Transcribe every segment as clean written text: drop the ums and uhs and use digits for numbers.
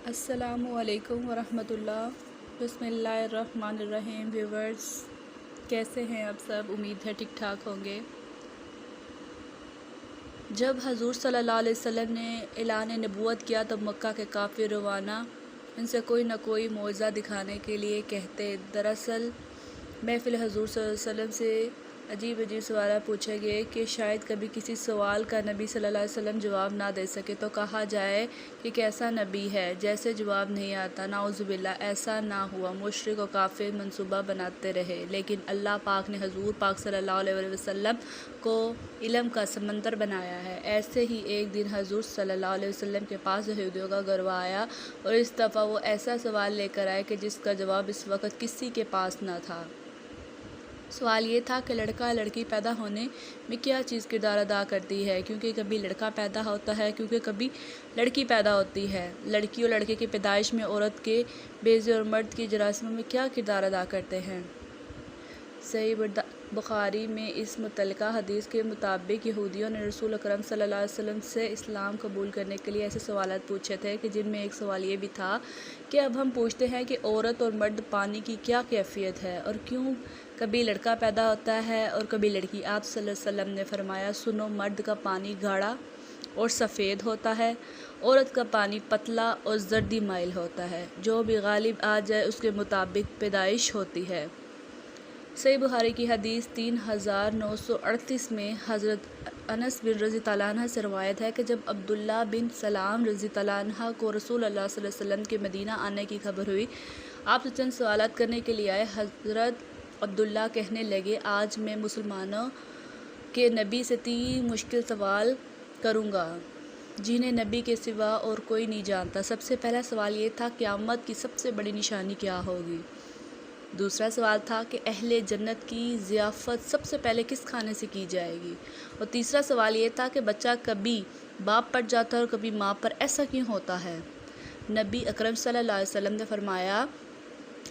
السلام علیکم ورحمۃ اللہ۔ بسم اللہ الرحمن الرحیم۔ ویورز کیسے ہیں آپ سب؟ امید ہے ٹھیک ٹھاک ہوں گے۔ جب حضور صلی اللہ علیہ وسلم نے اعلان نبوت کیا تو مکہ کے کافر روانہ ان سے کوئی نہ کوئی معجزہ دکھانے کے لیے کہتے۔ دراصل محفل حضور صلی اللہ علیہ وسلم سے عجیب سوالات پوچھے گئے کہ شاید کبھی کسی سوال کا نبی صلی اللہ علیہ وسلم جواب نہ دے سکے تو کہا جائے کہ کیسا نبی ہے جیسے جواب نہیں آتا۔ نعوذ باللہ، ایسا نہ ہوا۔ مشرک و کافر منصوبہ بناتے رہے، لیکن اللہ پاک نے حضور پاک صلی اللہ علیہ وسلم کو علم کا سمندر بنایا ہے۔ ایسے ہی ایک دن حضور صلی اللہ علیہ وسلم کے پاس یہودیوں کا گروہ آیا اور اس دفعہ وہ ایسا سوال لے کر آئے کہ جس کا جواب اس وقت کسی کے پاس نہ تھا۔ سوال یہ تھا کہ لڑکا لڑکی پیدا ہونے میں کیا چیز کردار ادا کرتی ہے، کیونکہ کبھی لڑکا پیدا ہوتا ہے، کیونکہ کبھی لڑکی پیدا ہوتی ہے۔ لڑکی اور لڑکے کی پیدائش میں عورت کے بیضے اور مرد کے جراثیم میں کیا کردار ادا کرتے ہیں؟ صحیح بخاری میں اس متعلقہ حدیث کے مطابق یہودیوں نے رسول اکرم صلی اللہ علیہ وسلم سے اسلام قبول کرنے کے لیے ایسے سوالات پوچھے تھے کہ جن میں ایک سوال یہ بھی تھا کہ اب ہم پوچھتے ہیں کہ عورت اور مرد پانی کی کیا کیفیت ہے اور کیوں کبھی لڑکا پیدا ہوتا ہے اور کبھی لڑکی؟ آپ صلی اللہ علیہ وسلم نے فرمایا، سنو، مرد کا پانی گاڑھا اور سفید ہوتا ہے، عورت کا پانی پتلا اور زردی مائل ہوتا ہے، جو بھی غالب آ جائے اس کے مطابق پیدائش ہوتی ہے۔ صحیح بخاری کی حدیث 3938 میں حضرت انس بن رضی اللہ عنہ سے روایت ہے کہ جب عبداللہ بن سلام رضی اللہ عنہ کو رسول اللہ صلی اللہ علیہ وسلم کے مدینہ آنے کی خبر ہوئی، آپ سے چند سوالات کرنے کے لیے آئے۔ حضرت عبداللہ کہنے لگے، آج میں مسلمانوں کے نبی سے 3 مشکل سوال کروں گا جنہیں نبی کے سوا اور کوئی نہیں جانتا۔ سب سے پہلا سوال یہ تھا، قیامت کی سب سے بڑی نشانی کیا ہوگی؟ دوسرا سوال تھا کہ اہل جنت کی ضیافت سب سے پہلے کس کھانے سے کی جائے گی؟ اور تیسرا سوال یہ تھا کہ بچہ کبھی باپ پر جاتا ہے اور کبھی ماں پر، ایسا کیوں ہوتا ہے؟ نبی اکرم صلی اللہ علیہ وسلم نے فرمایا،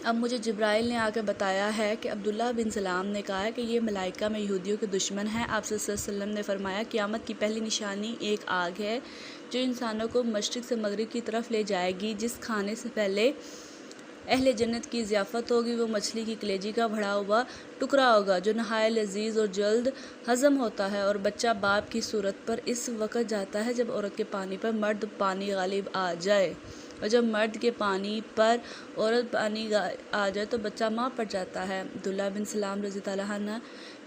اب مجھے جبرائیل نے آ کے بتایا ہے کہ عبداللہ بن سلام نے کہا ہے کہ یہ ملائکہ میں یہودیوں کے دشمن ہیں۔ آپ صلی اللہ علیہ وسلم نے فرمایا، قیامت کی پہلی نشانی ایک آگ ہے جو انسانوں کو مشرق سے مغرب کی طرف لے جائے گی۔ جس کھانے سے پہلے اہل جنت کی ضیافت ہوگی وہ مچھلی کی کلیجی کا بڑھا ہوا ٹکڑا ہوگا جو نہایت لذیذ اور جلد ہضم ہوتا ہے، اور بچہ باپ کی صورت پر اس وقت جاتا ہے جب عورت کے پانی پر مرد پانی غالب آ جائے، اور جب مرد کے پانی پر عورت پانی آ جائے تو بچہ ماں پر جاتا ہے۔ عبداللہ بن سلام رضی اللہ عنہ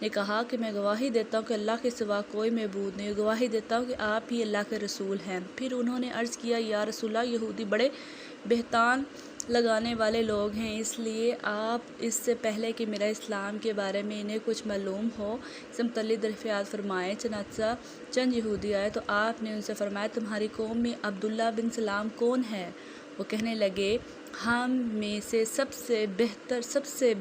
نے کہا کہ میں گواہی دیتا ہوں کہ اللہ کے سوا کوئی معبود نہیں، گواہی دیتا ہوں کہ آپ ہی اللہ کے رسول ہیں۔ پھر انہوں نے عرض کیا، یا رسول اللہ، یہودی بڑے بہتان لگانے والے لوگ ہیں، اس لیے آپ اس سے پہلے کہ میرا اسلام کے بارے میں انہیں کچھ معلوم ہو اس متعلق دریافت فرمائیں۔ چنانچہ چند یہودی آئے تو آپ نے ان سے فرمایا، تمہاری قوم میں عبداللہ بن سلام کون ہے؟ وہ کہنے لگے، ہم میں سے سب سے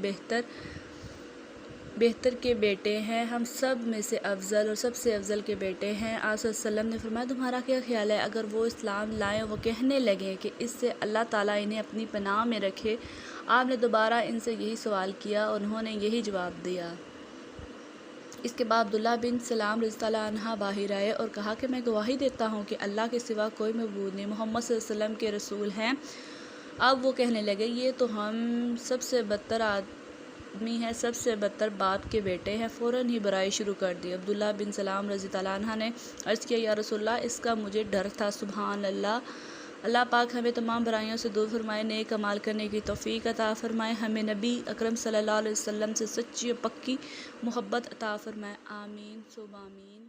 بہتر کے بیٹے ہیں، ہم سب میں سے افضل اور سب سے افضل کے بیٹے ہیں۔ آپ صلی اللہ علیہ وسلم نے فرمایا، تمہارا کیا خیال ہے اگر وہ اسلام لائیں؟ وہ کہنے لگے کہ اس سے اللہ تعالیٰ انہیں اپنی پناہ میں رکھے۔ آپ نے دوبارہ ان سے یہی سوال کیا اور انہوں نے یہی جواب دیا۔ اس کے بعد عبداللہ بن سلام رضی اللہ عنہ باہر آئے اور کہا کہ میں گواہی دیتا ہوں کہ اللہ کے سوا کوئی معبود نہیں، محمد صلی اللہ علیہ وسلم کے رسول ہیں۔ اب وہ کہنے لگے، یہ تو ہم سب سے بدتر آدمی ہے، سب سے بدتر باپ کے بیٹے ہیں۔ فوراً ہی برائی شروع کر دی۔ عبداللہ بن سلام رضی اللہ عنہ نے عرض کیا، یا رسول اللہ، اس کا مجھے ڈر تھا۔ سبحان اللہ، اللہ پاک ہمیں تمام برائیوں سے دور فرمائے، نیک اعمال کرنے کی توفیق عطا فرمائے، ہمیں نبی اکرم صلی اللہ علیہ وسلم سے سچی اور پکی محبت عطا فرمائے، آمین ثم آمین۔